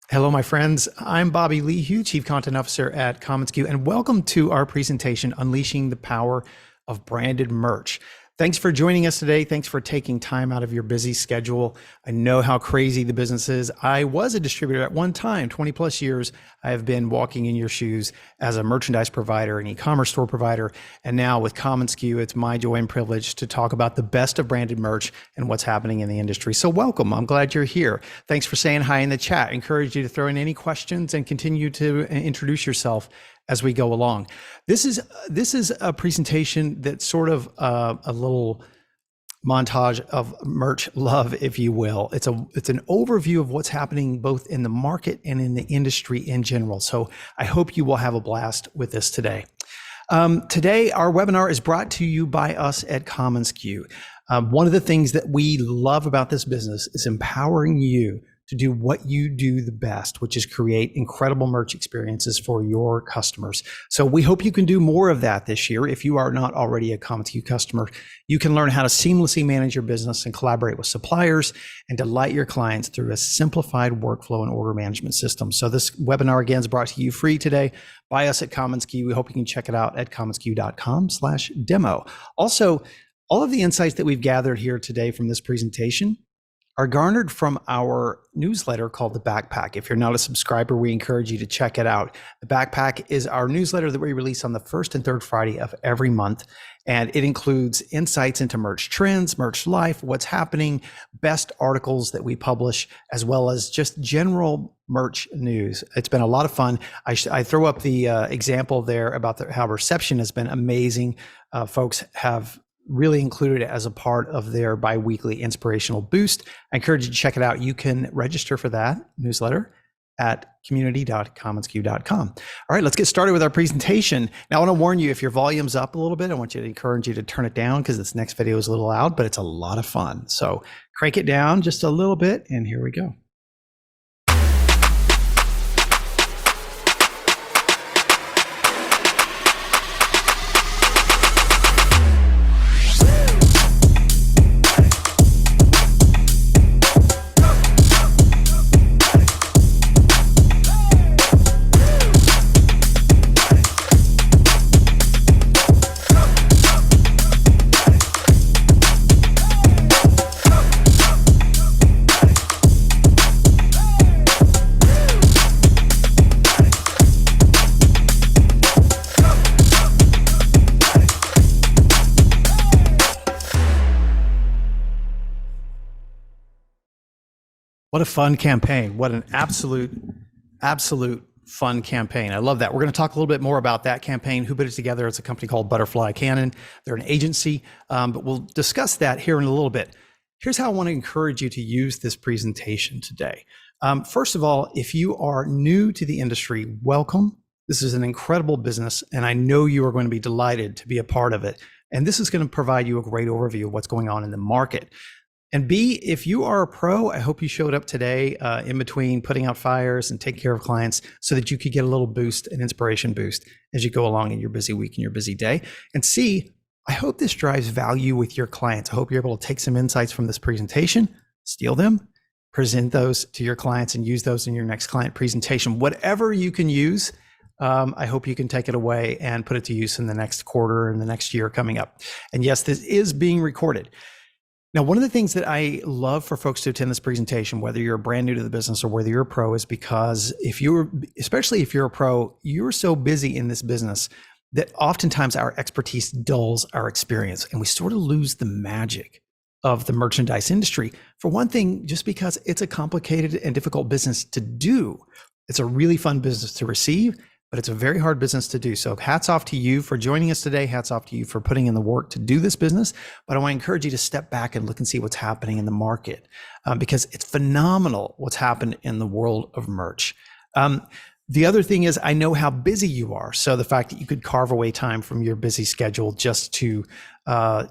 Hello, my friends. I'm Bobby Lee Hugh, Chief Content Officer at commonsku, and welcome to our presentation, Unleashing the Power of Branded Merch. Thanks for joining us today. Thanks for taking time out of your busy schedule. I know how crazy the business is. I was a distributor at one time, 20 plus years. I have been walking in your shoes as a merchandise provider, an e-commerce store provider. And now with commonsku, it's my joy and privilege to talk about the best of branded merch and what's happening in the industry. So welcome. I'm glad you're here. Thanks for saying hi in the chat. I encourage you to throw in any questions and continue to introduce yourself as we go along. This is a presentation that's sort of a little montage of merch love, if you will. It's an overview of what's happening both in the market and in the industry in general. So I hope you will have a blast with this today. Today, our webinar is brought to you by us at commonsku. One of the things that we love about this business is empowering you to do what you do the best, which is create incredible merch experiences for your customers. So we hope you can do more of that this year. If you are not already a commonsku customer, you can learn how to seamlessly manage your business and collaborate with suppliers and delight your clients through a simplified workflow and order management system. So this webinar again is brought to you free today by us at commonsku. We hope you can check it out at commonsku.com/demo. Also, all of the insights that we've gathered here today from this presentation are garnered from our newsletter called The Backpack. If you're not a subscriber, we encourage you to check it out. The Backpack is our newsletter that we release on the first and third Friday of every month. And it includes insights into merch trends, merch life, what's happening, best articles that we publish, as well as just general merch news. It's been a lot of fun. I throw up the example there about how reception has been amazing. Folks have really included it as a part of their bi-weekly inspirational boost. I encourage you to check it out. You can register for that newsletter at community.commonsku.com. All right, let's get started with our presentation. Now, I want to warn you, if your volume's up a little bit, I want you to encourage you to turn it down because this next video is a little loud, but it's a lot of fun. So crank it down just a little bit, and here we go. What a fun campaign. What an absolute fun campaign. I love that. We're going to talk a little bit more about that campaign, who put it together. It's a company called Butterfly Cannon. They're an agency, but we'll discuss that here in a little bit. Here's how I want to encourage you to use this presentation today. First of all, if you are new to the industry, welcome. This is an incredible business, and I know you are going to be delighted to be a part of it. And this is going to provide you a great overview of what's going on in the market. And B, if you are a pro, I hope you showed up today in between putting out fires and taking care of clients so that you could get a little boost, an inspiration boost as you go along in your busy week and your busy day. And C, I hope this drives value with your clients. I hope you're able to take some insights from this presentation, steal them, present those to your clients, and use those in your next client presentation. Whatever you can use, I hope you can take it away and put it to use in the next quarter and the next year coming up. And yes, this is being recorded. Now, one of the things that I love for folks to attend this presentation, whether you're brand new to the business or whether you're a pro, is because especially if you're a pro, you're so busy in this business that oftentimes our expertise dulls our experience and we sort of lose the magic of the merchandise industry. For one thing, just because it's a complicated and difficult business to do. It's a really fun business to receive, but it's a very hard business to do. So hats off to you for joining us today. Hats off to you for putting in the work to do this business. But I want to encourage you to step back and look and see what's happening in the market because it's phenomenal what's happened in the world of merch. The other thing is I know how busy you are. So the fact that you could carve away time from your busy schedule just to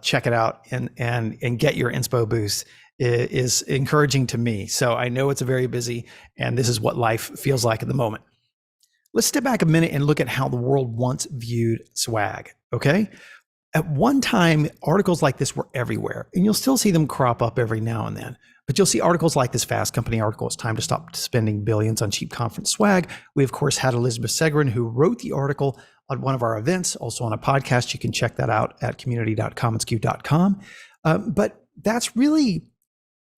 check it out and get your inspo boost is encouraging to me. So I know it's very busy and this is what life feels like at the moment. Let's step back a minute and look at how the world once viewed swag, okay? At one time, articles like this were everywhere, and you'll still see them crop up every now and then. But you'll see articles like this Fast Company article, it's time to stop spending billions on cheap conference swag. We, of course, had Elizabeth Segrin, who wrote the article on one of our events, also on a podcast. You can check that out at community.commonsku.com. But that's really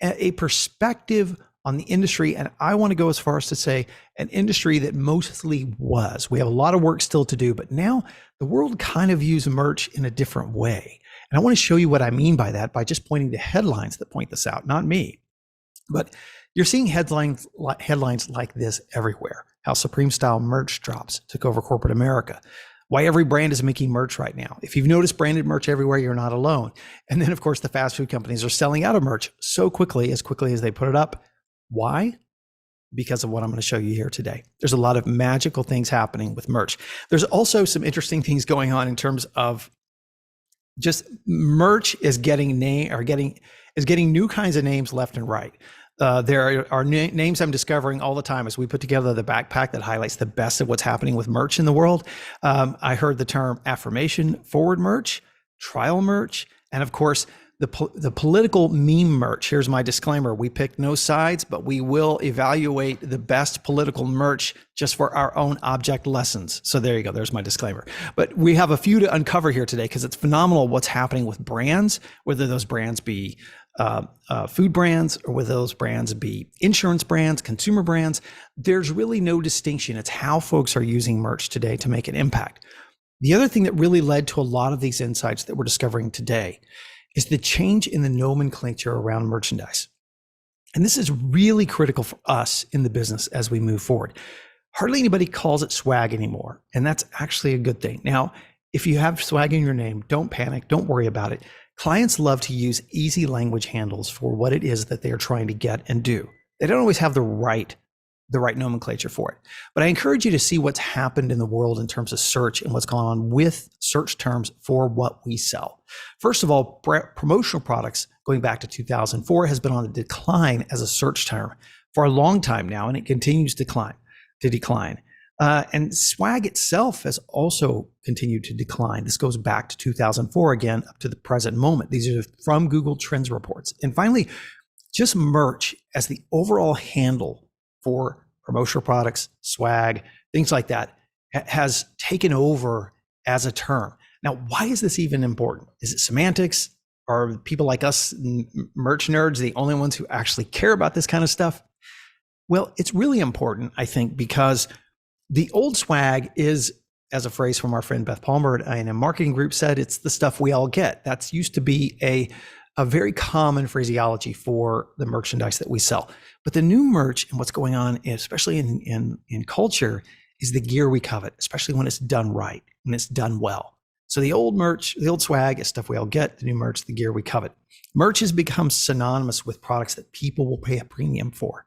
a perspective on the industry. And I want to go as far as to say an industry that mostly was. We have a lot of work still to do, but now the world kind of views merch in a different way. And I want to show you what I mean by that by just pointing to headlines that point this out, not me. But you're seeing headlines like this everywhere. How Supreme style merch drops took over corporate America. Why every brand is making merch right now. If you've noticed branded merch everywhere, you're not alone. And then, of course, the fast food companies are selling out of merch so quickly as they put it up. Why? Because of what I'm going to show you here today. There's a lot of magical things happening with merch. There's also some interesting things going on in terms of just merch is getting new kinds of names left and right. There are names I'm discovering all the time as we put together the backpack that highlights the best of what's happening with merch in the world. I heard the term affirmation forward merch, trial merch, and of course, the political meme merch. Here's my disclaimer. We pick no sides, but we will evaluate the best political merch just for our own object lessons. So there you go. There's my disclaimer. But we have a few to uncover here today because it's phenomenal what's happening with brands, whether those brands be food brands or whether those brands be insurance brands, consumer brands. There's really no distinction. It's how folks are using merch today to make an impact. The other thing that really led to a lot of these insights that we're discovering today is the change in the nomenclature around merchandise. And this is really critical for us in the business as we move forward. Hardly anybody calls it swag anymore, and that's actually a good thing. Now, if you have swag in your name, don't panic, don't worry about it. Clients love to use easy language handles for what it is that they're trying to get and do. They don't always have the right nomenclature for it. But I encourage you to see what's happened in the world in terms of search and what's gone on with search terms for what we sell. First of all, promotional products going back to 2004 has been on a decline as a search term for a long time now, and it continues to decline. And swag itself has also continued to decline. This goes back to 2004 again, up to the present moment. These are from Google Trends reports. And finally, just merch as the overall handle for promotional products, swag, things like that, has taken over as a term. Now, why is this even important? Is it semantics? Are people like us, merch nerds, the only ones who actually care about this kind of stuff? Well, it's really important, I think, because the old swag is, as a phrase from our friend Beth Palmer in a marketing group said, it's the stuff we all get. That's used to be a very common phraseology for the merchandise that we sell. But the new merch and what's going on, especially in culture, is the gear we covet, especially when it's done right, when it's done well. So the old merch, the old swag is stuff we all get, the new merch, the gear we covet. Merch has become synonymous with products that people will pay a premium for.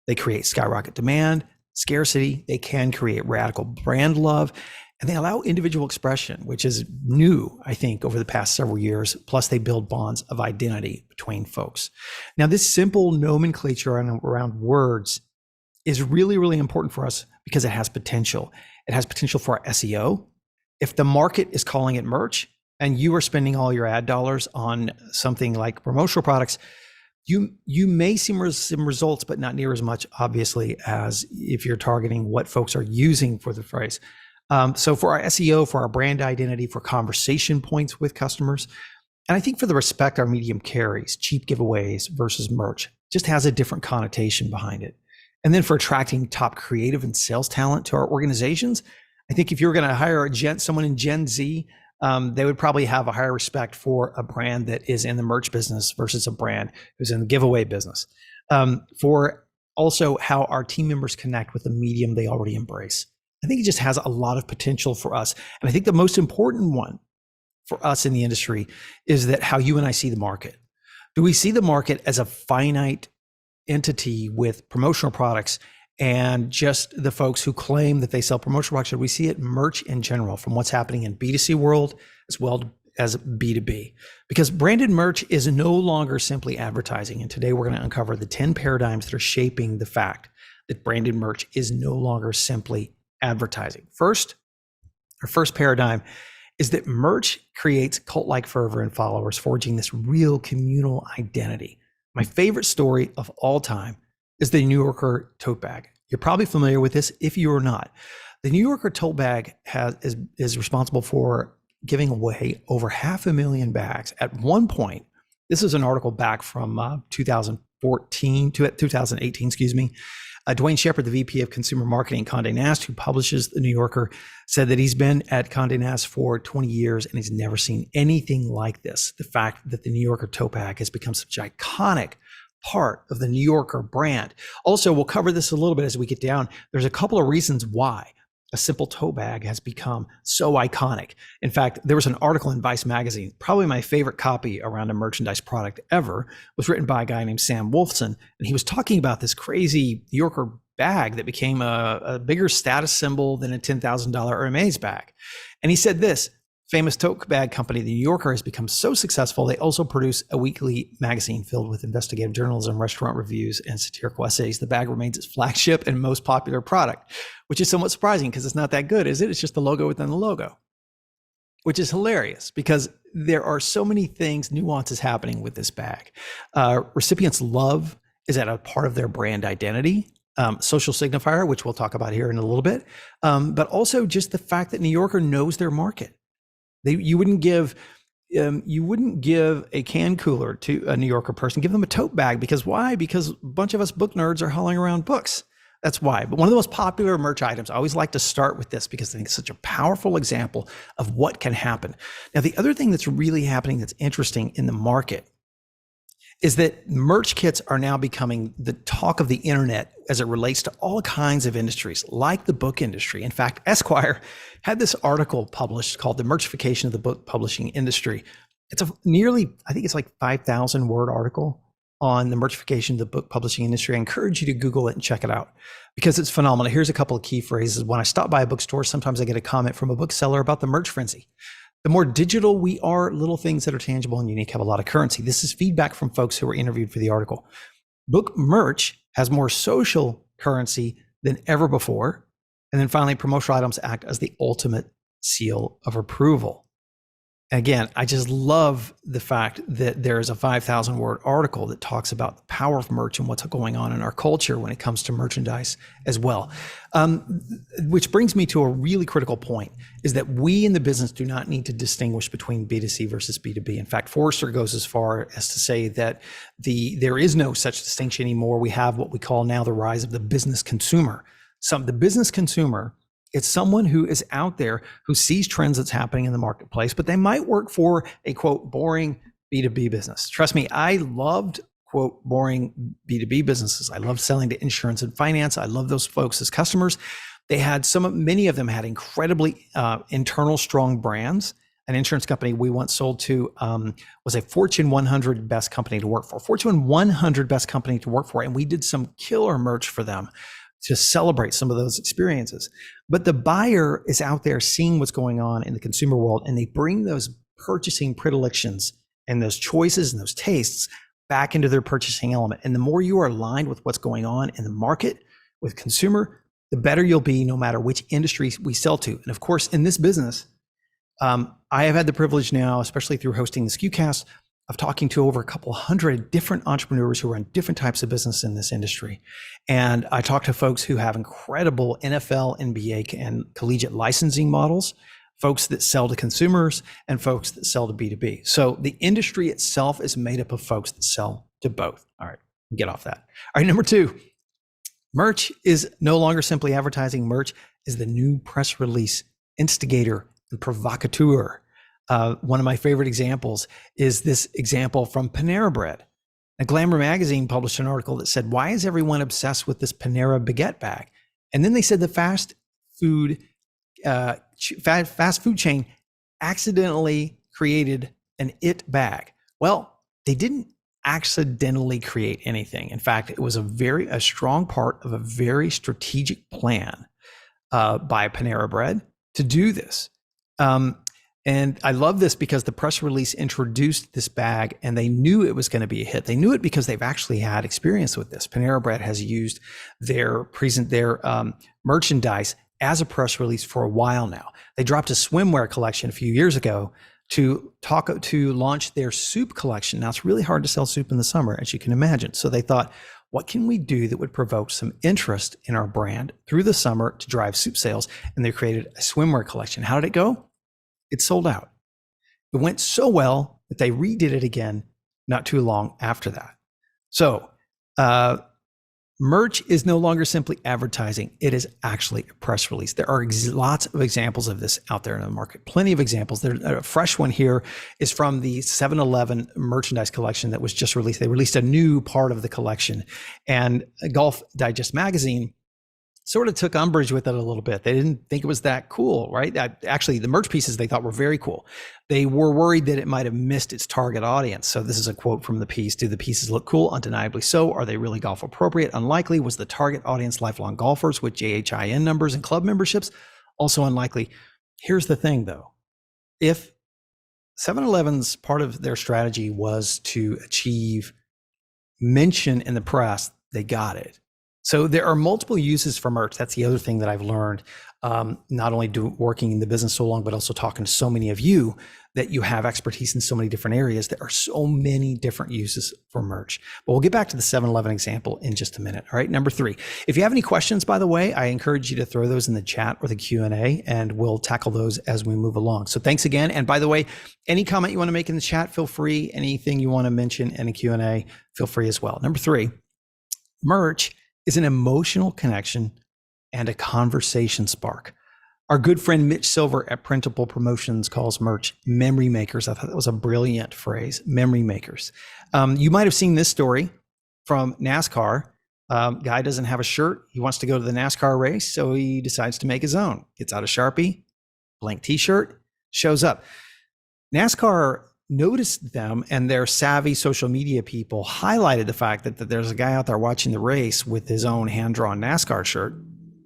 They create skyrocket demand, scarcity, they can create radical brand love, and they allow individual expression, which is new, I think, over the past several years. Plus, they build bonds of identity between folks. Now, this simple nomenclature around words is really, really important for us because it has potential. It has potential for our SEO. If the market is calling it merch and you are spending all your ad dollars on something like promotional products, you may see some results, but not near as much, obviously, as if you're targeting what folks are using for the phrase. So for our SEO, for our brand identity, for conversation points with customers, and I think for the respect our medium carries, cheap giveaways versus merch just has a different connotation behind it. And then for attracting top creative and sales talent to our organizations, I think if you're going to hire someone in Gen Z, they would probably have a higher respect for a brand that is in the merch business versus a brand who's in the giveaway business. For also how our team members connect with the medium they already embrace. I think it just has a lot of potential for us. And I think the most important one for us in the industry is that how you and I see the market. Do we see the market as a finite entity with promotional products and just the folks who claim that they sell promotional products? Should we see it merch in general from what's happening in B2C world as well as B2B? Because branded merch is no longer simply advertising. And today we're going to uncover the 10 paradigms that are shaping the fact that branded merch is no longer simply advertising. First paradigm is that merch creates cult-like fervor and followers, forging this real communal identity. My favorite story of all time is the New Yorker tote bag. You're probably familiar with this if you are not. The New Yorker tote bag is responsible for giving away over 500,000 bags. At one point, this is an article back from 2014 to 2018, excuse me. Dwayne Shepard, the VP of Consumer Marketing at Condé Nast, who publishes the New Yorker, said that he's been at Condé Nast for 20 years and he's never seen anything like this. The fact that the New Yorker tote bag has become such an iconic part of the New Yorker brand. Also, we'll cover this a little bit as we get down. There's a couple of reasons why a simple tote bag has become so iconic. In fact, there was an article in Vice magazine, probably my favorite copy around a merchandise product ever, was written by a guy named Sam Wolfson. And he was talking about this crazy New Yorker bag that became a bigger status symbol than a $10,000 Hermes bag. And he said this: famous tote bag company, the New Yorker, has become so successful, they also produce a weekly magazine filled with investigative journalism, restaurant reviews, and satirical essays. The bag remains its flagship and most popular product, which is somewhat surprising because it's not that good, is it? It's just the logo within the logo, which is hilarious because there are so many things, nuances happening with this bag. Recipients' love is at a part of their brand identity. Social signifier, which we'll talk about here in a little bit, but also just the fact that New Yorker knows their market. You wouldn't give a can cooler to a New Yorker person. Give them a tote bag. Because why? Because a bunch of us book nerds are hauling around books. That's why. But one of the most popular merch items, I always like to start with this because I think it's such a powerful example of what can happen. Now, the other thing that's really happening that's interesting in the market is that merch kits are now becoming the talk of the internet as it relates to all kinds of industries, like the book industry. In fact, Esquire had this article published called The Merchification of the Book Publishing Industry. It's I think it's like 5,000 word article on the merchification of the book publishing industry. I encourage you to Google it and check it out because it's phenomenal. Here's a couple of key phrases. When I stop by a bookstore, sometimes I get a comment from a bookseller about the merch frenzy. The more digital we are, little things that are tangible and unique have a lot of currency. This is feedback from folks who were interviewed for the article. Book merch has more social currency than ever before. And then finally, promotional items act as the ultimate seal of approval. Again, I just love the fact that there is a 5,000 word article that talks about the power of merch and what's going on in our culture when it comes to merchandise as well. Which brings me to a really critical point, is that we in the business do not need to distinguish between B2C versus B2B. In fact, Forrester goes as far as to say that there is no such distinction anymore. We have what we call now the rise of the business consumer. The business consumer, it's someone who is out there who sees trends that's happening in the marketplace, but they might work for a quote boring B2B business. Trust me, I loved quote boring B2B businesses. I loved selling to insurance and finance. I love those folks as customers. Many of them had incredibly internal strong brands. An insurance company we once sold to was a Fortune 100 best company to work for. Fortune 100 best company to work for, and we did some killer merch for them to celebrate some of those experiences. But the buyer is out there seeing what's going on in the consumer world, and they bring those purchasing predilections and those choices and those tastes back into their purchasing element. And the more you are aligned with what's going on in the market with consumer, the better you'll be no matter which industry we sell to. And of course, in this business, I have had the privilege now, especially through hosting the SKUcast, of talking to over a couple hundred different entrepreneurs who run different types of business in this industry. And I talk to folks who have incredible NFL, NBA, and collegiate licensing models, folks that sell to consumers, and folks that sell to B2B. So the industry itself is made up of folks that sell to both. All right, get off that. All right, number two, merch is no longer simply advertising. Merch is the new press release instigator and provocateur. One of my favorite examples is this example from Panera Bread. Now, Glamour magazine published an article that said, why is everyone obsessed with this Panera baguette bag? And then they said the fast food chain accidentally created an it bag. Well, they didn't accidentally create anything. In fact, it was a strong part of a very strategic plan by Panera Bread to do this. And I love this because the press release introduced this bag and they knew it was going to be a hit. They knew it because they've actually had experience with this. Panera Bread has used their merchandise as a press release for a while now. They dropped a swimwear collection a few years ago to launch their soup collection. Now it's really hard to sell soup in the summer, as you can imagine. So they thought, what can we do that would provoke some interest in our brand through the summer to drive soup sales? And they created a swimwear collection. How did it go? It sold out. It went so well that they redid it again not too long after that. So merch is no longer simply advertising. It is actually a press release. There are lots of examples of this out there in the market. Plenty of examples. There's a fresh one here is from the 7-Eleven merchandise collection that was just released. They released a new part of the collection, and Golf Digest magazine sort of took umbrage with it a little bit. They didn't think it was that cool, right? Actually, the merch pieces they thought were very cool. They were worried that it might have missed its target audience. So this is a quote from the piece. Do the pieces look cool? Undeniably so. Are they really golf appropriate? Unlikely. Was the target audience lifelong golfers with JHIN numbers and club memberships? Also unlikely. Here's the thing though. If 7-Eleven's part of their strategy was to achieve mention in the press, they got it. So there are multiple uses for merch. That's the other thing that I've learned, not only working in the business so long, but also talking to so many of you that you have expertise in so many different areas. There are so many different uses for merch. But we'll get back to the 7-Eleven example in just a minute. All right, number 3. If you have any questions, by the way, I encourage you to throw those in the chat or the Q&A, and we'll tackle those as we move along. So thanks again. And by the way, any comment you want to make in the chat, feel free. Anything you want to mention in a Q&A, feel free as well. Number 3, merch is an emotional connection and a conversation spark. Our good friend Mitch Silver at Printable Promotions calls merch memory makers. I thought that was a brilliant phrase, memory makers. You might have seen this story from NASCAR. Guy doesn't have a shirt. He wants to go to the NASCAR race, so he decides to make his own. Gets out a Sharpie, blank t-shirt, shows up. NASCAR noticed them, and their savvy social media people highlighted the fact that there's a guy out there watching the race with his own hand-drawn NASCAR shirt,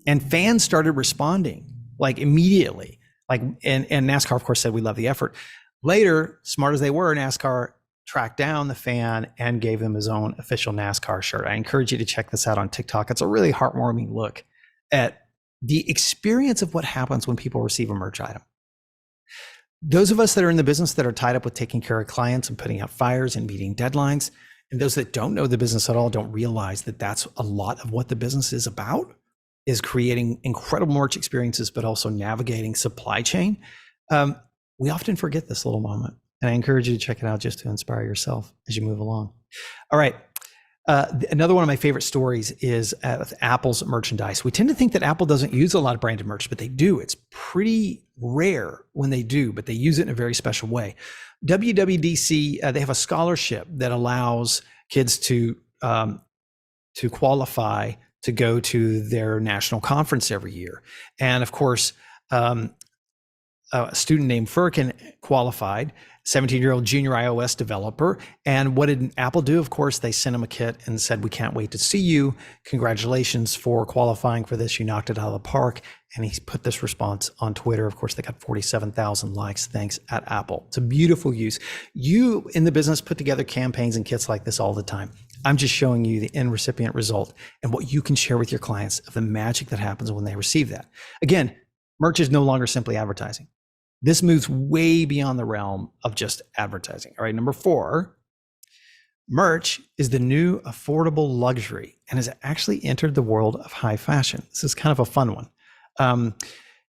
and fans started responding like immediately. And NASCAR, of course, said, we love the effort. Later, smart as they were, NASCAR tracked down the fan and gave him his own official NASCAR shirt. I encourage you to check this out on TikTok. It's a really heartwarming look at the experience of what happens when people receive a merch item. Those of us that are in the business that are tied up with taking care of clients and putting out fires and meeting deadlines, and those that don't know the business at all don't realize that that's a lot of what the business is about, is creating incredible merch experiences, but also navigating supply chain. We often forget this little moment, and I encourage you to check it out just to inspire yourself as you move along. All right. Another one of my favorite stories is with Apple's merchandise. We tend to think that Apple doesn't use a lot of branded merch, but they do. It's pretty rare when they do, but they use it in a very special way. WWDC, they have a scholarship that allows kids to qualify to go to their national conference every year. And of course, a student named Furkan qualified, 17-year-old junior iOS developer. And what did Apple do? Of course, they sent him a kit and said, we can't wait to see you. Congratulations for qualifying for this. You knocked it out of the park. And he put this response on Twitter. Of course, they got 47,000 likes. Thanks at Apple. It's a beautiful use. You in the business put together campaigns and kits like this all the time. I'm just showing you the end recipient result and what you can share with your clients of the magic that happens when they receive that. Again, merch is no longer simply advertising. This moves way beyond the realm of just advertising. All right, number 4, merch is the new affordable luxury and has actually entered the world of high fashion. This is kind of a fun one.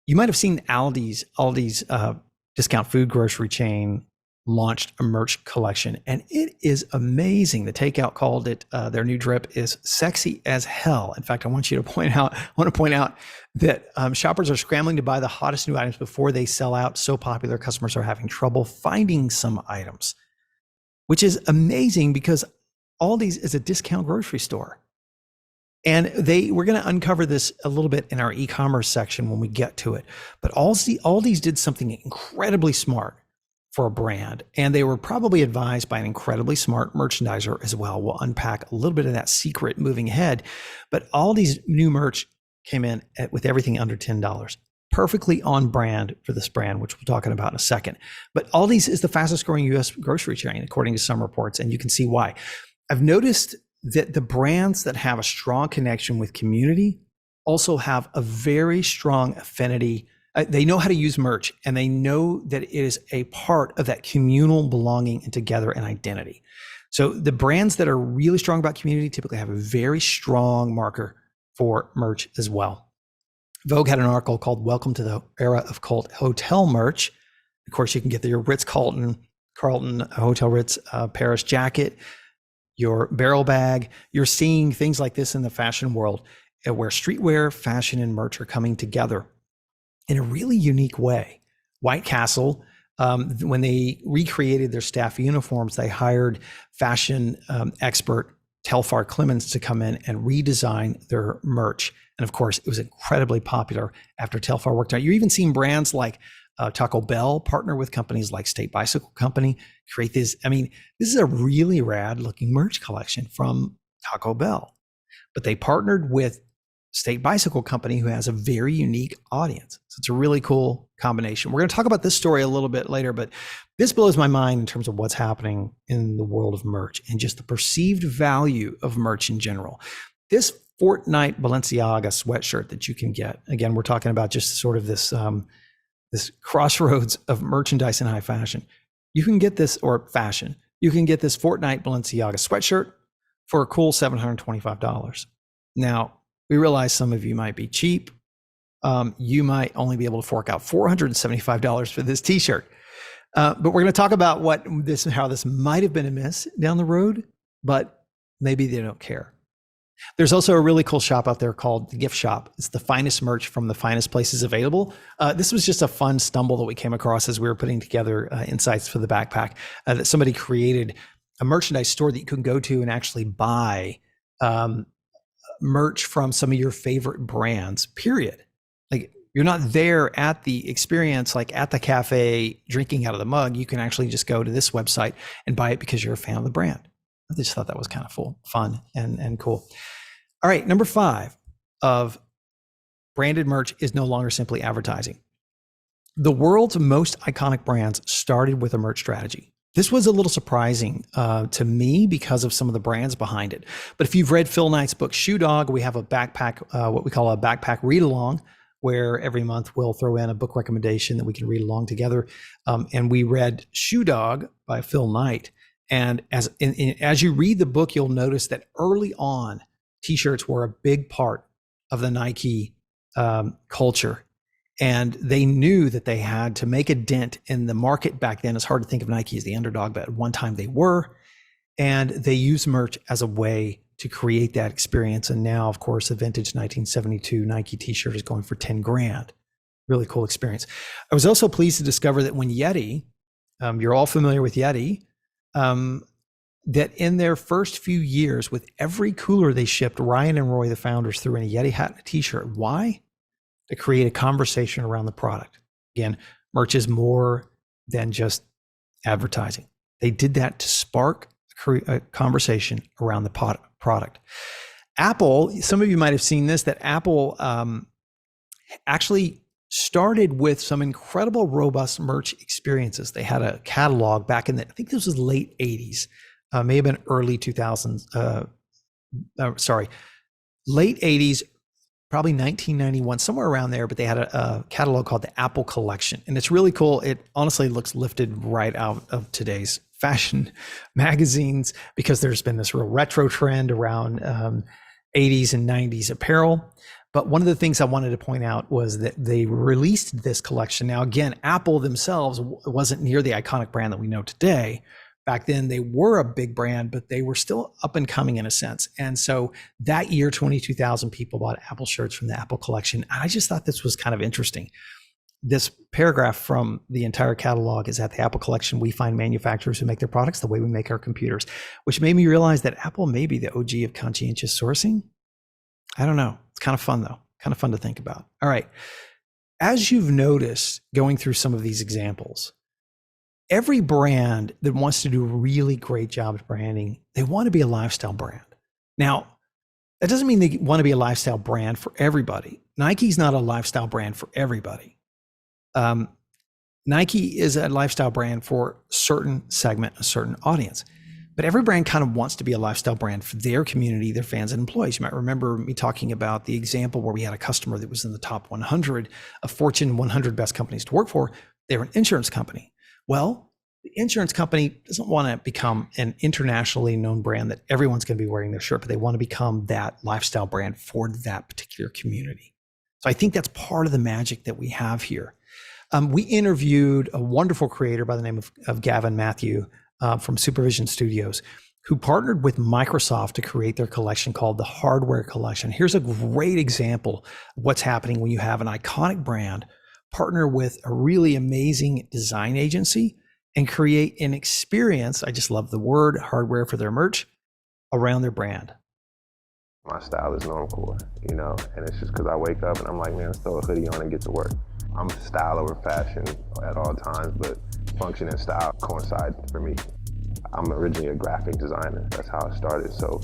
You might have seen Aldi's discount food grocery chain launched a merch collection, and it is amazing. The Takeout called it, their new drip is sexy as hell. In fact, I want to point out that shoppers are scrambling to buy the hottest new items before they sell out. So popular, customers are having trouble finding some items, which is amazing because Aldi's is a discount grocery store. And we're going to uncover this a little bit in our e-commerce section when we get to it. But Aldi's did something incredibly smart for a brand, and they were probably advised by an incredibly smart merchandiser as well. We'll unpack a little bit of that secret moving ahead. But Aldi's new merch came in with everything under $10. Perfectly on brand for this brand, which we'll talk about in a second. But Aldi's is the fastest growing US grocery chain, according to some reports, and you can see why. I've noticed that the brands that have a strong connection with community also have a very strong affinity They know how to use merch, and they know that it is a part of that communal belonging and together and identity. So the brands that are really strong about community typically have a very strong marker for merch as well. Vogue had an article called Welcome to the Era of Cult Hotel Merch. Of course, you can get your Ritz-Carlton Hotel Ritz Paris jacket, your barrel bag. You're seeing things like this in the fashion world where streetwear, fashion, and merch are coming together in a really unique way. White Castle, when they recreated their staff uniforms, they hired fashion expert Telfar Clemens to come in and redesign their merch. And of course, it was incredibly popular after Telfar worked out. You're even seeing brands like Taco Bell partner with companies like State Bicycle Company, create this. I mean, this is a really rad looking merch collection from Taco Bell, but they partnered with State Bicycle Company, who has a very unique audience. So it's a really cool combination. We're going to talk about this story a little bit later, but this blows my mind in terms of what's happening in the world of merch and just the perceived value of merch in general. This Fortnite Balenciaga sweatshirt that you can get, again, we're talking about just sort of this this crossroads of merchandise and high fashion. You can get this, or fashion, you can get this Fortnite Balenciaga sweatshirt for a cool $725. Now, we realize some of you might be cheap. You might only be able to fork out $475 for this t-shirt. But we're going to talk about how this might have been amiss down the road, but maybe they don't care. There's also a really cool shop out there called the Gift Shop. It's the finest merch from the finest places available. This was just a fun stumble that we came across as we were putting together insights for the backpack, that somebody created a merchandise store that you can go to and actually buy merch from some of your favorite brands, period. Like, you're not there at the experience, like at the cafe drinking out of the mug. You can actually just go to this website and buy it because you're a fan of the brand. I just thought that was kind of fun and cool. All right, number 5 of branded merch is no longer simply advertising. The world's most iconic brands started with a merch strategy. This was a little surprising to me because of some of the brands behind it. But if you've read Phil Knight's book, Shoe Dog, we have a backpack, what we call a backpack read along, where every month we'll throw in a book recommendation that we can read along together. And we read Shoe Dog by Phil Knight. And as you read the book, you'll notice that early on, t-shirts were a big part of the Nike culture. And they knew that they had to make a dent in the market back then. It's hard to think of Nike as the underdog, but at one time they were. And they used merch as a way to create that experience. And now, of course, a vintage 1972 Nike t-shirt is going for 10 grand. Really cool experience. I was also pleased to discover that when Yeti, you're all familiar with Yeti, that in their first few years, with every cooler they shipped, Ryan and Roy, the founders, threw in a Yeti hat and a t-shirt. Why? To create a conversation around the product. Again, merch is more than just advertising. They did that to spark a conversation around the product. Apple, some of you might have seen this, that Apple actually started with some incredible robust merch experiences. They had a catalog back in I think this was late 80s, may have been early 2000s, late 80s, probably 1991, somewhere around there, but they had a catalog called the Apple Collection. And it's really cool. It honestly looks lifted right out of today's fashion magazines, because there's been this real retro trend around 80s and 90s apparel. But one of the things I wanted to point out was that they released this collection. Now, again, Apple themselves wasn't near the iconic brand that we know today. Back then, they were a big brand, but they were still up and coming in a sense. And so that year, 22,000 people bought Apple shirts from the Apple Collection. And I just thought this was kind of interesting. This paragraph from the entire catalog is, at the Apple Collection, we find manufacturers who make their products the way we make our computers, which made me realize that Apple may be the OG of conscientious sourcing. I don't know. It's kind of fun, though. Kind of fun to think about. All right. As you've noticed going through some of these examples, every brand that wants to do a really great job of branding, they want to be a lifestyle brand. Now, that doesn't mean they want to be a lifestyle brand for everybody. Nike's not a lifestyle brand for everybody. Nike is a lifestyle brand for a certain segment, a certain audience. But every brand kind of wants to be a lifestyle brand for their community, their fans and employees. You might remember me talking about the example where we had a customer that was in the top 100 of Fortune 100 best companies to work for. They were an insurance company. Well, the insurance company doesn't want to become an internationally known brand that everyone's going to be wearing their shirt, but they want to become that lifestyle brand for that particular community. So I think that's part of the magic that we have here. We interviewed a wonderful creator by the name of Gavin Matthew from Supervision Studios, who partnered with Microsoft to create their collection called the Hardware Collection. Here's a great example of what's happening when you have an iconic brand partner with a really amazing design agency and create an experience, I just love the word, hardware for their merch, around their brand. My style is normcore, and it's just because I wake up and I'm like, man, let's throw a hoodie on and get to work. I'm style over fashion at all times, but function and style coincide for me. I'm originally a graphic designer. That's how I started. So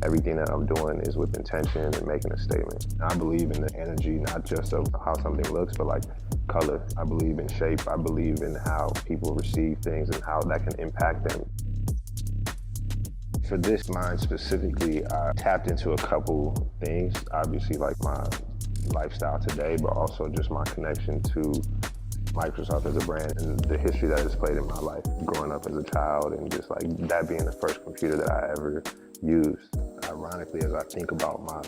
everything that I'm doing is with intention and making a statement. I believe in the energy, not just of how something looks, but like color. I believe in shape. I believe in how people receive things and how that can impact them. For this line specifically, I tapped into a couple things. Obviously, like my lifestyle today, but also just my connection to Microsoft as a brand and the history that it's played in my life growing up as a child, and just like that being the first computer that I ever used. Ironically, as I think about my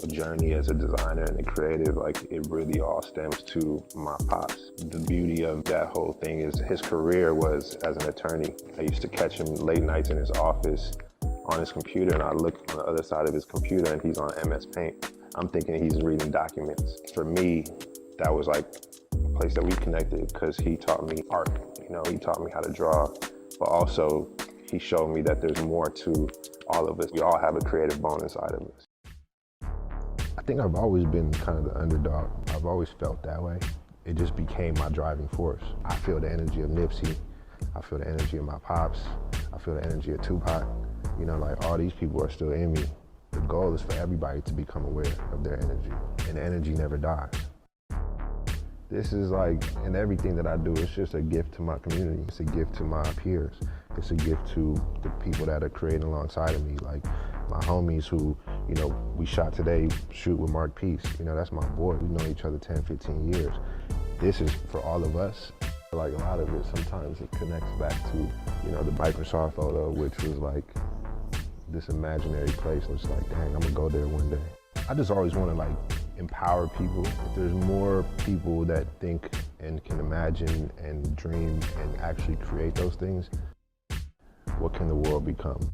journey as a designer and a creative, like it really all stems to my pops. The beauty of that whole thing is his career was as an attorney. I used to catch him late nights in his office on his computer, and I look on the other side of his computer and he's on MS Paint. I'm thinking he's reading documents. For me, that was like a place that we connected because he taught me art. He taught me how to draw, but also he showed me that there's more to all of us. We all have a creative bone inside of us. I think I've always been kind of the underdog. I've always felt that way. It just became my driving force. I feel the energy of Nipsey. I feel the energy of my pops. I feel the energy of Tupac. Like all these people are still in me. The goal is for everybody to become aware of their energy, and the energy never dies. This is like, in everything that I do, it's just a gift to my community. It's a gift to my peers. It's a gift to the people that are creating alongside of me, like my homies who, we shot today, shoot with Mark Peace. That's my boy. We've known each other 10, 15 years. This is for all of us. Like a lot of it, sometimes it connects back to, the Microsoft photo, which was like this imaginary place. It's like, dang, I'm gonna go there one day. I just always want to empower people. If there's more people that think and can imagine and dream and actually create those things, what can the world become?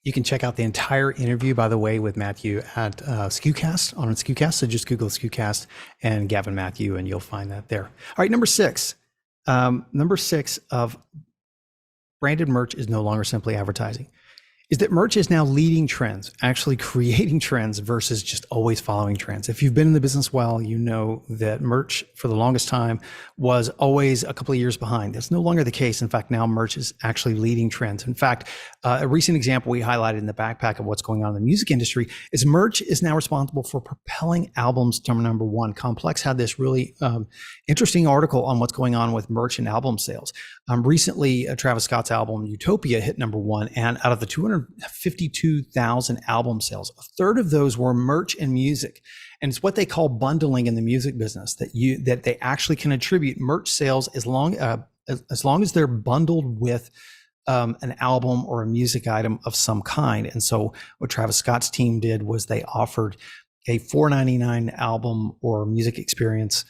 You can check out the entire interview, by the way, with Matthew at SKUcast, on SKUcast. So just Google SKUcast and Gavin Matthew, and you'll find that there. All right, number six. Number six of branded merch is no longer simply advertising, is that merch is now leading trends, actually creating trends versus just always following trends. If you've been in the business well, you know that merch for the longest time was always a couple of years behind. That's no longer the case. In fact, now merch is actually leading trends. In fact, a recent example we highlighted in the backpack of what's going on in the music industry is merch is now responsible for propelling albums to number one. Complex had this really interesting article on what's going on with merch and album sales. Recently, Travis Scott's album Utopia hit number one, and out of the 252,000 album sales, a third of those were merch and music. And it's what they call bundling in the music business, that they actually can attribute merch sales as long as they're bundled with an album or a music item of some kind. And so what Travis Scott's team did was they offered a $4.99 album or music experience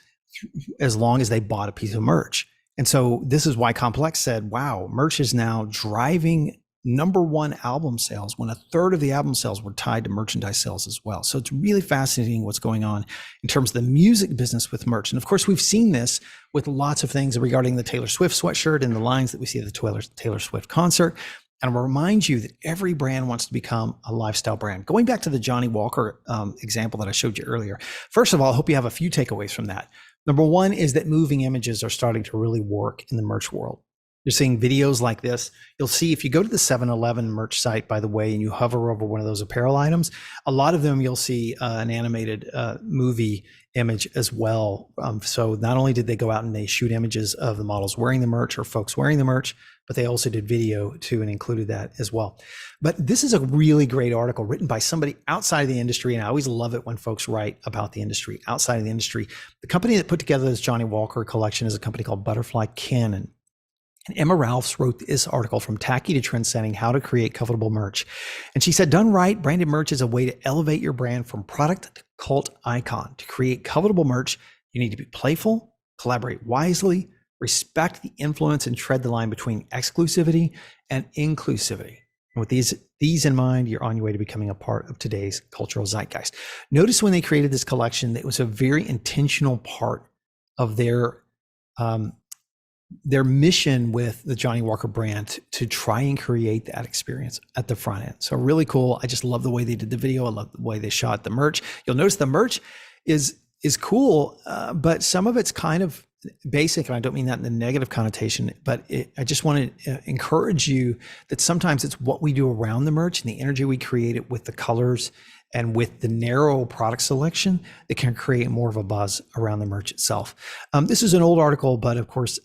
as long as they bought a piece of merch. And so this is why Complex said, wow, merch is now driving number one album sales when a third of the album sales were tied to merchandise sales as well. So it's really fascinating what's going on in terms of the music business with merch. And of course, we've seen this with lots of things regarding the Taylor Swift sweatshirt and the lines that we see at the Taylor Swift concert. And I'll remind you that every brand wants to become a lifestyle brand. Going back to the Johnny Walker example that I showed you earlier, first of all, I hope you have a few takeaways from that. Number one is that moving images are starting to really work in the merch world. You're seeing videos like this. You'll see if you go to the 7-Eleven merch site, by the way, and you hover over one of those apparel items, a lot of them you'll see an animated movie image as well. So not only did they go out and they shoot images of the models wearing the merch or folks wearing the merch, but they also did video too and included that as well. But this is a really great article written by somebody outside of the industry. And I always love it when folks write about the industry, outside of the industry. The company that put together this Johnny Walker collection is a company called Butterfly Cannon. And Emma Ralphs wrote this article, From Tacky to Trendsetting, How to Create Covetable Merch. And she said, done right, branded merch is a way to elevate your brand from product to cult icon. To create covetable merch, you need to be playful, collaborate wisely, respect the influence, and tread the line between exclusivity and inclusivity. And with these in mind, you're on your way to becoming a part of today's cultural zeitgeist. Notice when they created this collection, that it was a very intentional part of their mission with the Johnny Walker brand to try and create that experience at the front end. So really cool. I just love the way they did the video. I love the way they shot the merch. You'll notice the merch is cool, but some of it's kind of basic, and I don't mean that in a negative connotation, but I just want to encourage you that sometimes it's what we do around the merch and the energy we create it with the colors and with the narrow product selection that can create more of a buzz around the merch itself. This is an old article, but of course,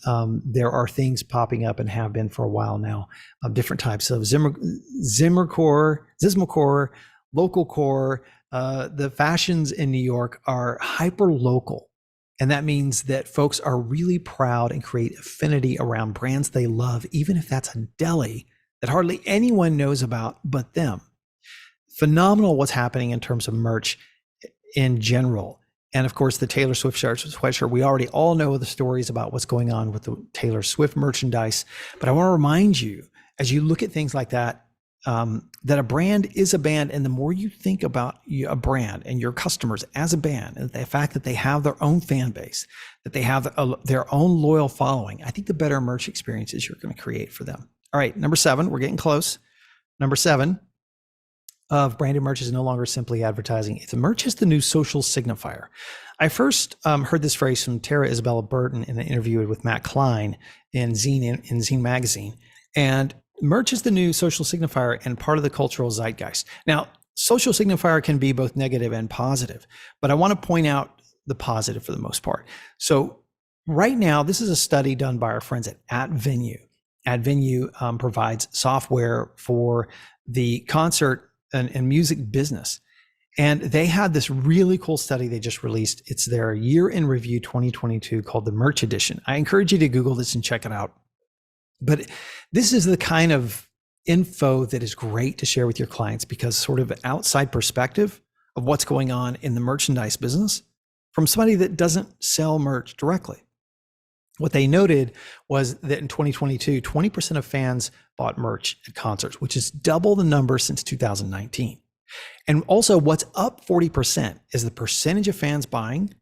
there are things popping up and have been for a while now of different types of Zimmercore, local core. The fashions in New York are hyper local. And that means that folks are really proud and create affinity around brands they love, even if that's a deli that hardly anyone knows about but them. Phenomenal what's happening in terms of merch in general. And of course, the Taylor Swift sweatshirt, we already all know the stories about what's going on with the Taylor Swift merchandise. But I want to remind you, as you look at things like that, that a brand is a band. And the more you think about a brand and your customers as a band, and the fact that they have their own fan base, that they have their own loyal following, I think the better merch experiences you're going to create for them. All right, number 7, we're getting close. Number 7 of branded merch is no longer simply advertising. It's merch is the new social signifier. I first heard this phrase from Tara Isabella Burton in an interview with Matt Klein in Zine magazine. And merch is the new social signifier and part of the cultural zeitgeist. Now, social signifier can be both negative and positive, but I want to point out the positive for the most part. So right now, this is a study done by our friends at Venue. Venue provides software for the concert and music business. And they had this really cool study they just released. It's their year in review 2022 called the Merch Edition. I encourage you to Google this and check it out. But this is the kind of info that is great to share with your clients, because sort of an outside perspective of what's going on in the merchandise business from somebody that doesn't sell merch directly. What they noted was that in 2022, 20% of fans bought merch at concerts, which is double the number since 2019. And also what's up 40% is the percentage of fans buying,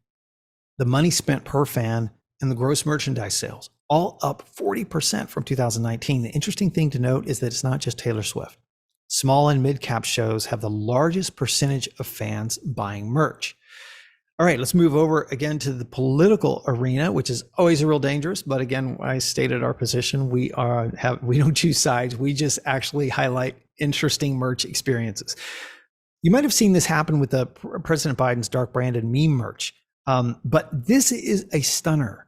the money spent per fan, and the gross merchandise sales, all up 40% from 2019. The interesting thing to note is that it's not just Taylor Swift. Small and mid-cap shows have the largest percentage of fans buying merch. All right, let's move over again to the political arena, which is always a real dangerous. But again, I stated our position. We don't choose sides. We just actually highlight interesting merch experiences. You might have seen this happen with the President Biden's dark branded meme merch. But this is a stunner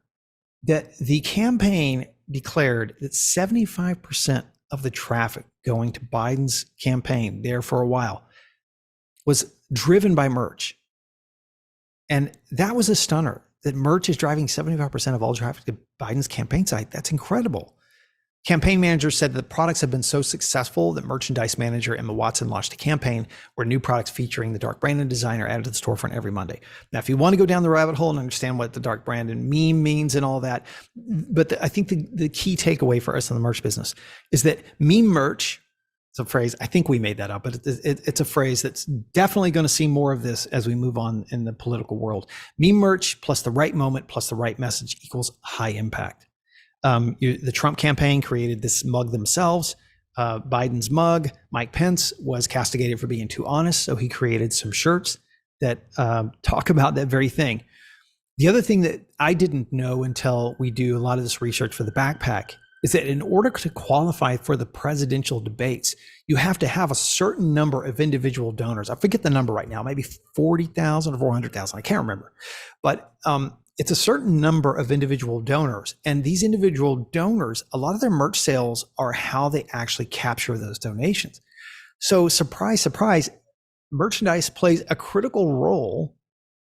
that the campaign declared that 75% of the traffic going to Biden's campaign there for a while was driven by merch. And that was a stunner, that merch is driving 75% of all traffic to Biden's campaign site. That's incredible. Campaign managers said that the products have been so successful that merchandise manager Emma Watson launched a campaign where new products featuring the dark branded design are added to the storefront every Monday. Now, if you want to go down the rabbit hole and understand what the dark branded meme means and all that, but I think the key takeaway for us in the merch business is that meme merch, it's a phrase, I think we made that up, but it's a phrase that's definitely going to see more of this as we move on in the political world. Meme merch plus the right moment plus the right message equals high impact. The Trump campaign created this mug themselves. Biden's mug. Mike Pence was castigated for being too honest, so he created some shirts that talk about that very thing. The other thing that I didn't know until we do a lot of this research for the backpack is that in order to qualify for the presidential debates, you have to have a certain number of individual donors. I forget the number right now, maybe 40,000 or 400,000. I can't remember. But it's a certain number of individual donors. And these individual donors, a lot of their merch sales are how they actually capture those donations. So surprise, surprise, merchandise plays a critical role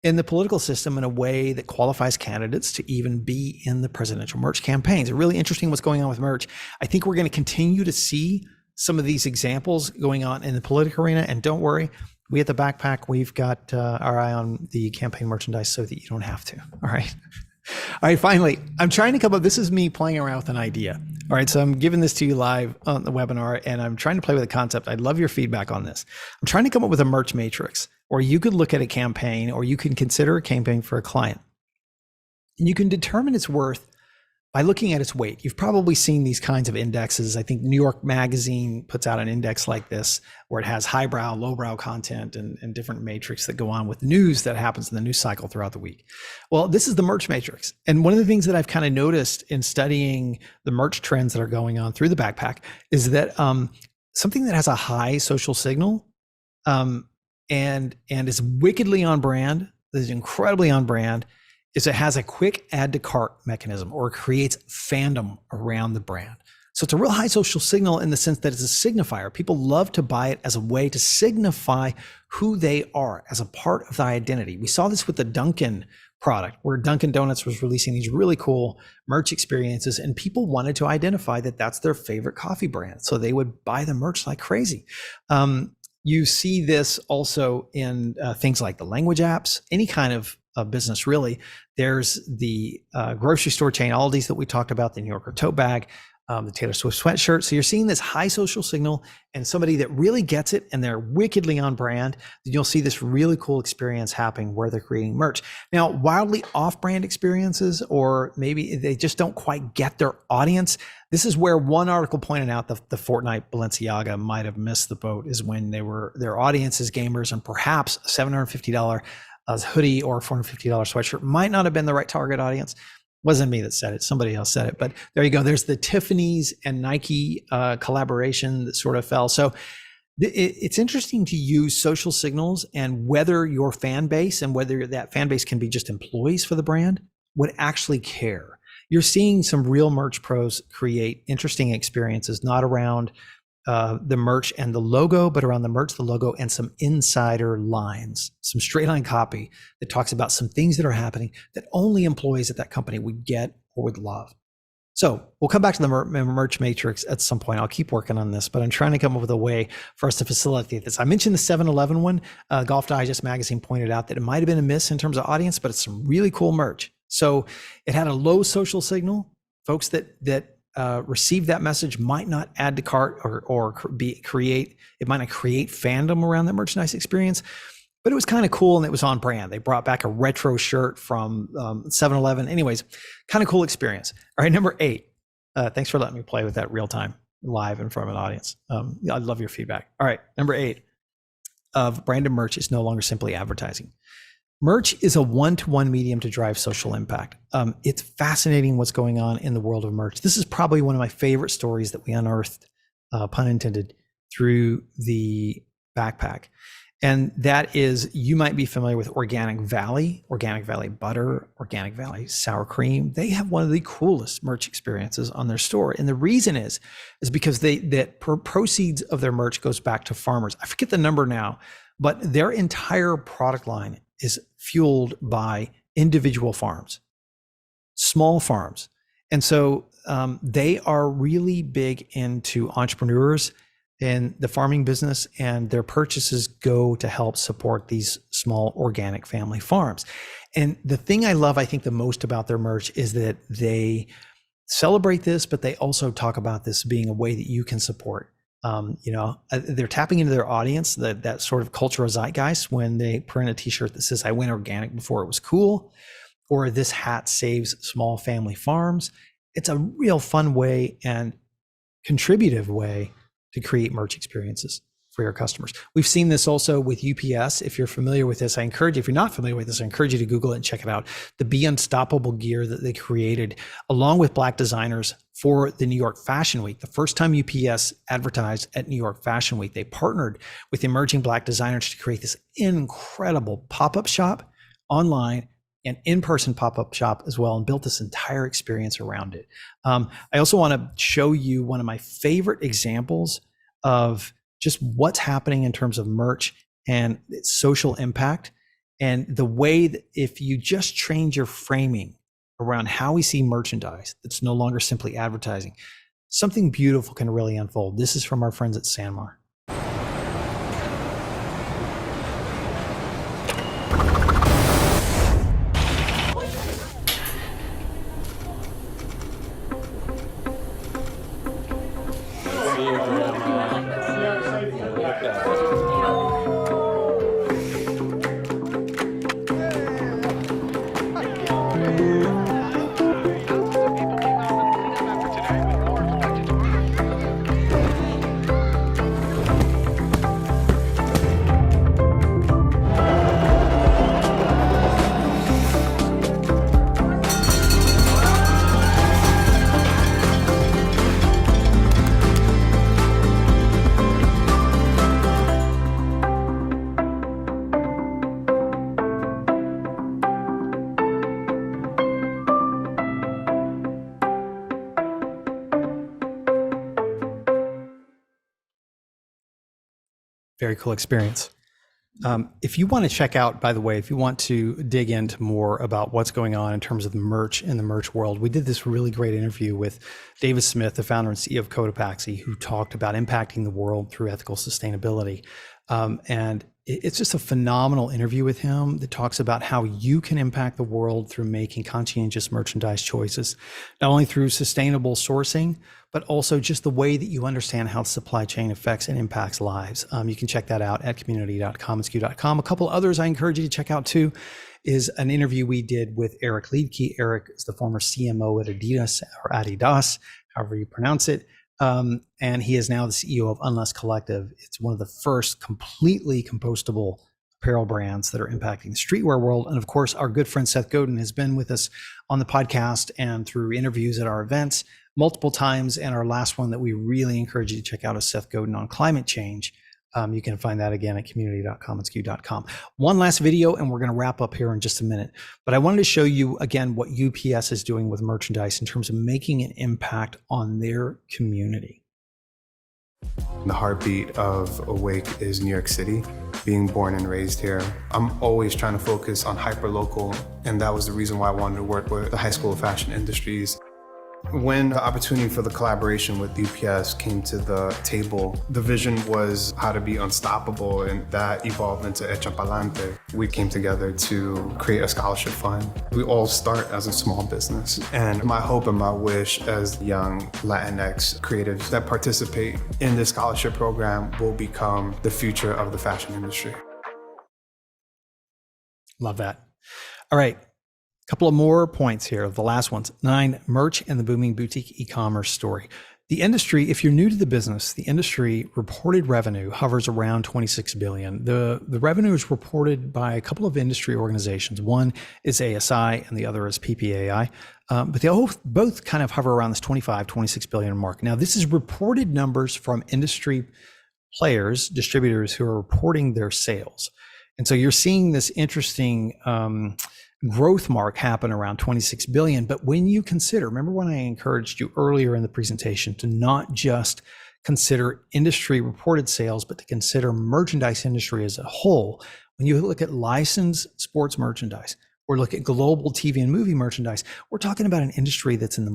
in the political system in a way that qualifies candidates to even be in the presidential merch campaigns. It's really interesting what's going on with merch. I think we're going to continue to see some of these examples going on in the political arena. And don't worry, we at the Backpack, we've got our eye on the campaign merchandise so that you don't have to. All right. All right, finally, I'm trying to come up, this is me playing around with an idea. All right, so I'm giving this to you live on the webinar, and I'm trying to play with a concept. I'd love your feedback on this. I'm trying to come up with a merch matrix, or you could look at a campaign, or you can consider a campaign for a client. And you can determine its worth by looking at its weight. You've probably seen these kinds of indexes. I think New York Magazine puts out an index like this where it has highbrow, lowbrow content and different matrix that go on with news that happens in the news cycle throughout the week. Well, this is the merch matrix. And one of the things that I've kind of noticed in studying the merch trends that are going on through the Backpack is that something that has a high social signal and is wickedly on brand, that is incredibly on brand, is it has a quick add to cart mechanism, or creates fandom around the brand. So it's a real high social signal in the sense that it's a signifier. People love to buy it as a way to signify who they are as a part of their identity. We saw this with the Dunkin' product, where Dunkin' Donuts was releasing these really cool merch experiences, and people wanted to identify that that's their favorite coffee brand. So they would buy the merch like crazy. You see this also in things like the language apps, any kind of business really. There's the grocery store chain Aldi's that we talked about, the New Yorker tote bag, the Taylor Swift sweatshirt. So you're seeing this high social signal and somebody that really gets it and they're wickedly on brand. You'll see this really cool experience happening where they're creating merch. Now, wildly off-brand experiences, or maybe they just don't quite get their audience. This is where one article pointed out the Fortnite Balenciaga might have missed the boat, is when their audience is gamers, and perhaps a $750 hoodie or $450 sweatshirt might not have been the right target audience. Wasn't me that said it, somebody else said it, but there you go. There's the Tiffany's and Nike collaboration that sort of fell. So it's interesting to use social signals, and whether your fan base, and whether that fan base can be just employees for the brand, would actually care. You're seeing some real merch pros create interesting experiences, not around the merch and the logo, but around the merch, the logo, and some insider lines, some straight line copy that talks about some things that are happening that only employees at that company would get or would love. So we'll come back to the merch matrix at some point. I'll keep working on this, but I'm trying to come up with a way for us to facilitate this. I mentioned the 7-Eleven one. Golf Digest magazine pointed out that it might have been a miss in terms of audience, but it's some really cool merch. So it had a low social signal. Folks that receive that message might not add to cart or create fandom around that merchandise experience, but it was kind of cool and it was on brand. They brought back a retro shirt from 7-Eleven. Anyways, kind of cool experience. All right, number 8. Thanks for letting me play with that real time live in front of an audience. I love your feedback. All right, number 8 of branded merch is no longer simply advertising. Merch is a one-to-one medium to drive social impact. It's fascinating what's going on in the world of merch. This is probably one of my favorite stories that we unearthed, pun intended, through the Backpack. And that is, you might be familiar with Organic Valley butter, Organic Valley sour cream. They have one of the coolest merch experiences on their store. And the reason is because proceeds of their merch goes back to farmers. I forget the number now, but their entire product line is fueled by individual farms, small farms. And so they are really big into entrepreneurs in the farming business, and their purchases go to help support these small organic family farms. And the thing I love, I think, the most about their merch is that they celebrate this, but they also talk about this being a way that you can support. They're tapping into their audience, that sort of cultural zeitgeist, when they print a t-shirt that says, I went organic before it was cool, or this hat saves small family farms. It's a real fun way and contributive way to create merch experiences. for your customers. We've seen this also with UPS. If you're familiar with this, I encourage you, if you're not familiar with this, I encourage you to Google it and check it out. The Be Unstoppable gear that they created along with Black designers for the New York Fashion Week. The first time UPS advertised at New York Fashion Week, they partnered with emerging Black designers to create this incredible pop-up shop online and in-person pop-up shop as well, and built this entire experience around it. I also want to show you one of my favorite examples of just what's happening in terms of merch and its social impact, and the way that if you just change your framing around how we see merchandise, that's no longer simply advertising, something beautiful can really unfold. This is from our friends at Sanmar. Very cool experience. If you want to check out, by the way, if you want to dig into more about what's going on in terms of the merch in the merch world, we did this really great interview with David Smith, the founder and CEO of Cotopaxi, who talked about impacting the world through ethical sustainability. And it's just a phenomenal interview with him that talks about how you can impact the world through making conscientious merchandise choices, not only through sustainable sourcing, but also just the way that you understand how the supply chain affects and impacts lives. You can check that out at community.commonsku.com. A couple others I encourage you to check out too is an interview we did with Eric Liedtke. Eric is the former CMO at Adidas, however you pronounce it. And he is now the CEO of Unless Collective. It's one of the first completely compostable apparel brands that are impacting the streetwear world. And of course, our good friend Seth Godin has been with us on the podcast and through interviews at our events multiple times. And our last one that we really encourage you to check out is Seth Godin on climate change. You can find that again at community.commonsku.com. One last video, and we're going to wrap up here in just a minute. But I wanted to show you again what UPS is doing with merchandise in terms of making an impact on their community. The heartbeat of Awake is New York City. Being born and raised here, I'm always trying to focus on hyper-local, and that was the reason why I wanted to work with the High School of Fashion Industries. When the opportunity for the collaboration with UPS came to the table, the vision was how to be unstoppable, and that evolved into Echa Pa'lante. We came together to create a scholarship fund. We all start as a small business, and my hope and my wish as young Latinx creatives that participate in this scholarship program will become the future of the fashion industry. Love that. All right. Couple of more points here. The last ones. 9, merch and the booming boutique e-commerce story. The industry, if you're new to the business, the industry reported revenue hovers around 26 billion. The revenue is reported by a couple of industry organizations. One is ASI and the other is PPAI. But they both kind of hover around this 26 billion mark. Now, this is reported numbers from industry players, distributors who are reporting their sales. And so you're seeing this interesting growth mark happen around 26 billion. But when you consider, remember when I encouraged you earlier in the presentation to not just consider industry reported sales, but to consider merchandise industry as a whole. When you look at licensed sports merchandise or look at global TV and movie merchandise, we're talking about an industry that's in the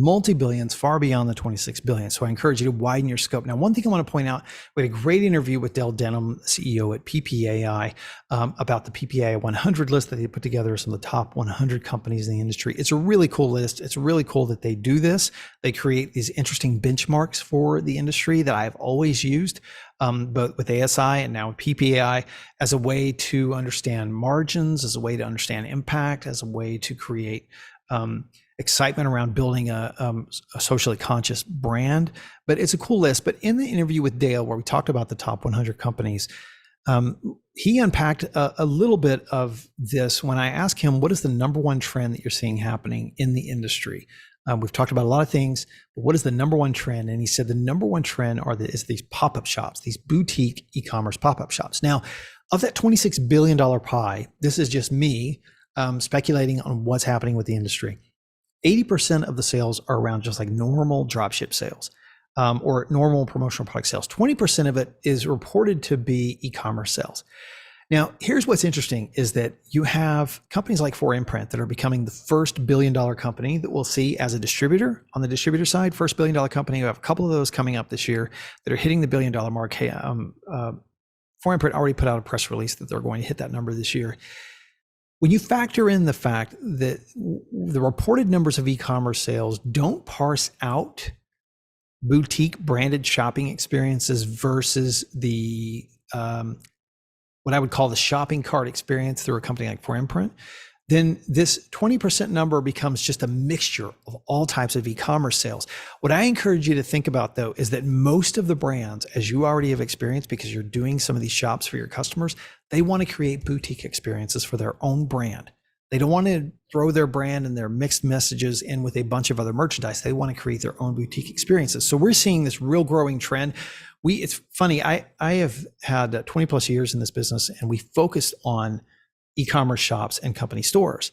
multi-billions, far beyond the 26 billion. So I encourage you to widen your scope. Now, one thing I want to point out, we had a great interview with Dell Denham, CEO at PPAI, about the PPAI 100 list that they put together, some of the top 100 companies in the industry. It's a really cool list. It's really cool that they do this. They create these interesting benchmarks for the industry that I've always used, both with ASI and now with PPAI, as a way to understand margins, as a way to understand impact, as a way to create excitement around building a socially conscious brand. But it's a cool list. But in the interview with Dale, where we talked about the top 100 companies, he unpacked a little bit of this when I asked him, what is the number one trend that you're seeing happening in the industry? We've talked about a lot of things, but what is the number one trend? And he said the number one trend is these pop-up shops, these boutique e-commerce pop-up shops. Now, of that $26 billion pie, this is just me speculating on what's happening with the industry. 80% of the sales are around just like normal dropship sales. Or normal promotional product sales. 20% of it is reported to be e-commerce sales. Now, here's what's interesting is that you have companies like 4imprint that are becoming the first billion-dollar company that we'll see as a distributor. On the distributor side, first billion-dollar company. We have a couple of those coming up this year that are hitting the billion-dollar mark. 4imprint already put out a press release that they're going to hit that number this year. When you factor in the fact that the reported numbers of e-commerce sales don't parse out boutique branded shopping experiences versus the what I would call the shopping cart experience through a company like 4imprint, then this 20% number becomes just a mixture of all types of e-commerce sales. What I encourage you to think about, though, is that most of the brands, as you already have experienced because you're doing some of these shops for your customers, they want to create boutique experiences for their own brand. They don't want to throw their brand and their mixed messages in with a bunch of other merchandise. They want to create their own boutique experiences. So we're seeing this real growing trend. It's funny, I have had 20 plus years in this business, and we focused on e-commerce shops and company stores.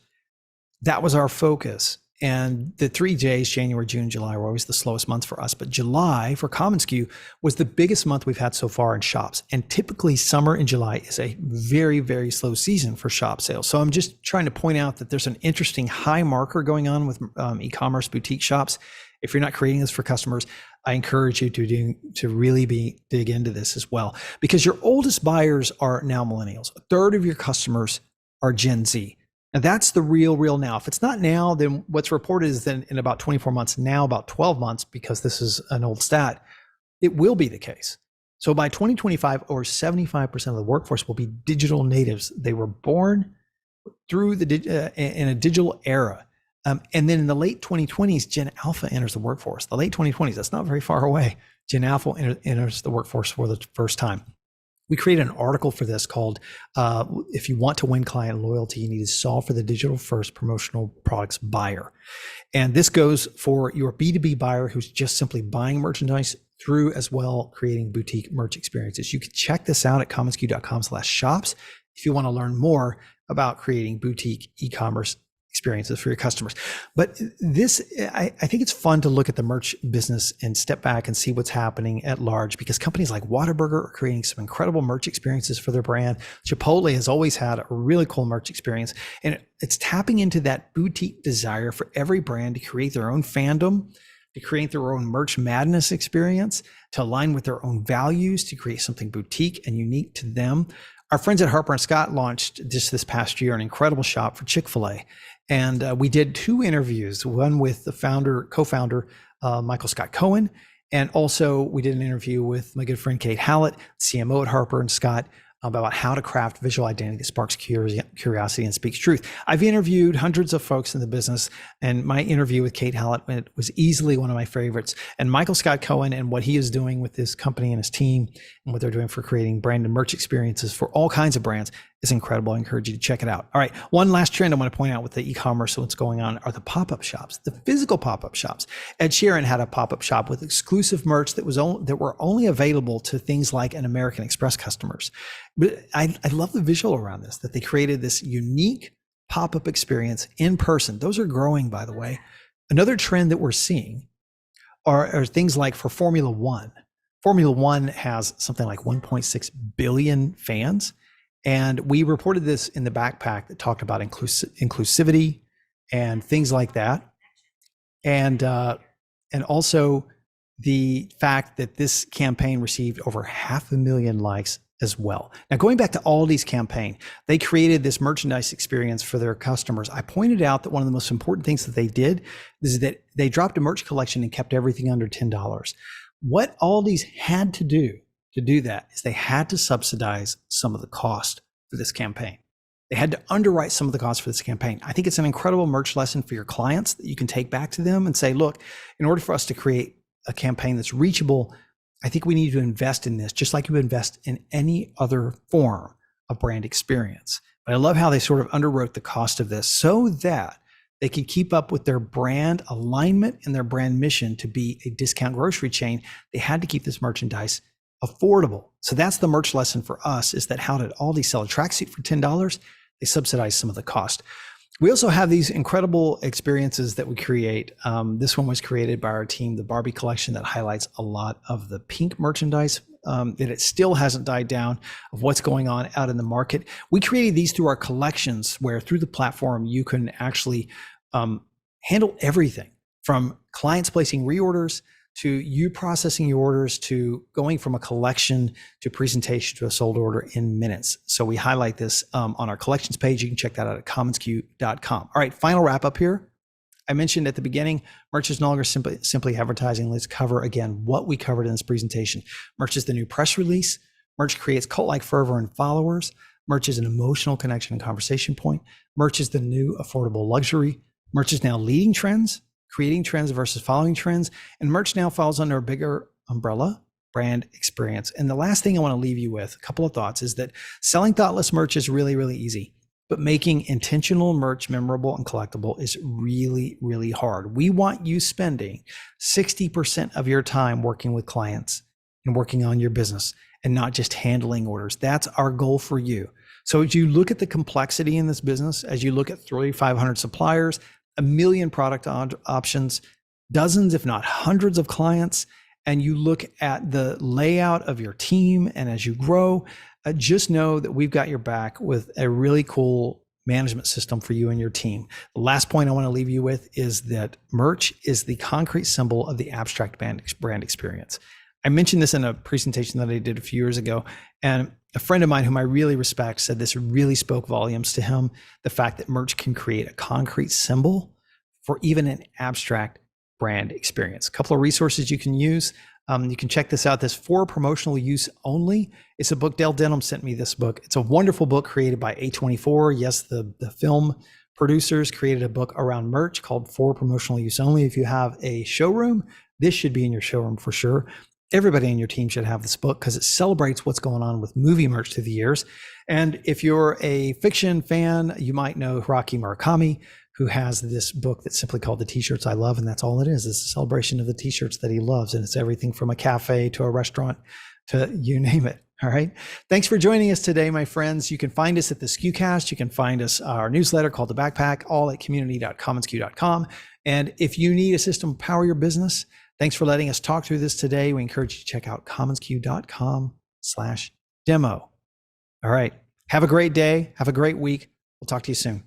That was our focus. And the 3 J's, January, June, July, were always the slowest months for us. But July for commonsku was the biggest month we've had so far in shops. And typically summer in July is a very, very slow season for shop sales. So I'm just trying to point out that there's an interesting high marker going on with e-commerce boutique shops. If you're not creating this for customers, I encourage you to really dig into this as well, because your oldest buyers are now millennials. A third of your customers are Gen Z. Now that's the real now. If it's not now, then what's reported is then in about 24 months, now about 12 months, because this is an old stat, it will be the case. So by 2025, over 75% of the workforce will be digital natives. They were born through in a digital era. And then in the late 2020s, Gen Alpha enters the workforce. The late 2020s, that's not very far away. Gen Alpha enters the workforce for the first time. We created an article for this called, if you want to win client loyalty, you need to solve for the digital first promotional products buyer. And this goes for your B2B buyer who's just simply buying merchandise through as well creating boutique merch experiences. You can check this out at commonsku.com/shops if you want to learn more about creating boutique e-commerce experiences for your customers. But this, I think it's fun to look at the merch business and step back and see what's happening at large, because companies like Whataburger are creating some incredible merch experiences for their brand. Chipotle has always had a really cool merch experience, and it's tapping into that boutique desire for every brand to create their own fandom, to create their own merch madness experience, to align with their own values, to create something boutique and unique to them. Our friends at Harper & Scott launched just this past year an incredible shop for Chick-fil-A. And we did 2 interviews, one with the co-founder, Michael Scott Cohen. And also we did an interview with my good friend, Kate Hallett, CMO at Harper & Scott, about how to craft visual identity that sparks curiosity and speaks truth. I've interviewed hundreds of folks in the business, and my interview with Kate Hallett was easily one of my favorites. And Michael Scott Cohen and what he is doing with his company and his team and what they're doing for creating brand and merch experiences for all kinds of brands is incredible. I encourage you to check it out. All right, one last trend I want to point out with the e-commerce, what's going on, are the pop-up shops, the physical pop-up shops. Ed Sheeran had a pop-up shop with exclusive merch that were only available to things like an American Express customers. But I love the visual around this, that they created this unique pop-up experience in person. Those are growing, by the way. Another trend that we're seeing are things like for Formula One. Formula One has something like 1.6 billion fans. And we reported this in the backpack that talked about inclusivity and things like that. And also the fact that this campaign received over 500,000 likes as well. Now, going back to Aldi's campaign, they created this merchandise experience for their customers. I pointed out that one of the most important things that they did is that they dropped a merch collection and kept everything under $10. What Aldi's had to do that is they had to subsidize some of the cost for this campaign. They had to underwrite some of the costs for this campaign. I think it's an incredible merch lesson for your clients that you can take back to them and say, look, in order for us to create a campaign that's reachable, I think we need to invest in this, just like you invest in any other form of brand experience. But I love how they sort of underwrote the cost of this so that they could keep up with their brand alignment and their brand mission to be a discount grocery chain. They had to keep this merchandise affordable. So that's the merch lesson for us, is that how did Aldi sell a tracksuit for $10? They subsidize some of the cost. We also have these incredible experiences that we create. This one was created by our team, the Barbie collection, that highlights a lot of the pink merchandise that it still hasn't died down of what's going on out in the market. We created these through our collections, where through the platform, you can actually handle everything from clients placing reorders to you processing your orders to going from a collection to presentation to a sold order in minutes. So we highlight this on our collections page. You can check that out at commonsku.com. All right, final wrap up here. I mentioned at the beginning, merch is no longer simply advertising. Let's cover again what we covered in this presentation. Merch is the new press release. Merch creates cult-like fervor and followers. Merch is an emotional connection and conversation point. Merch is the new affordable luxury. Merch is now leading trends, creating trends versus following trends. And merch now falls under a bigger umbrella, brand experience. And the last thing I want to leave you with, a couple of thoughts, is that selling thoughtless merch is really, really easy. But making intentional merch memorable and collectible is really, really hard. We want you spending 60% of your time working with clients and working on your business and not just handling orders. That's our goal for you. So as you look at the complexity in this business, as you look at 3,500 suppliers, 1 million product options, dozens, if not hundreds of clients, and you look at the layout of your team, and as you grow, just know that we've got your back with a really cool management system for you and your team. The last point I want to leave you with is that merch is the concrete symbol of the abstract brand experience. I mentioned this in a presentation that I did a few years ago, and a friend of mine whom I really respect said this really spoke volumes to him, the fact that merch can create a concrete symbol for even an abstract brand experience. A couple of resources you can use. You can check this out. This for promotional use only. It's a book. Dale Denham sent me this book. It's a wonderful book created by A24. Yes, the film producers created a book around merch called For Promotional Use Only. If you have a showroom, this should be in your showroom for sure. Everybody in your team should have this book because it celebrates what's going on with movie merch through the years. And if you're a fiction fan, you might know Haruki Murakami, who has this book that's simply called The T-Shirts I Love. And that's all it is. It's a celebration of the T-shirts that he loves. And it's everything from a cafe to a restaurant to you name it. All right. Thanks for joining us today, my friends. You can find us at the SKUcast. You can find us our newsletter called The Backpack, all at community.commonsku.com. And if you need a system to power your business, thanks for letting us talk through this today. We encourage you to check out commonsku.com/demo. All right. Have a great day. Have a great week. We'll talk to you soon.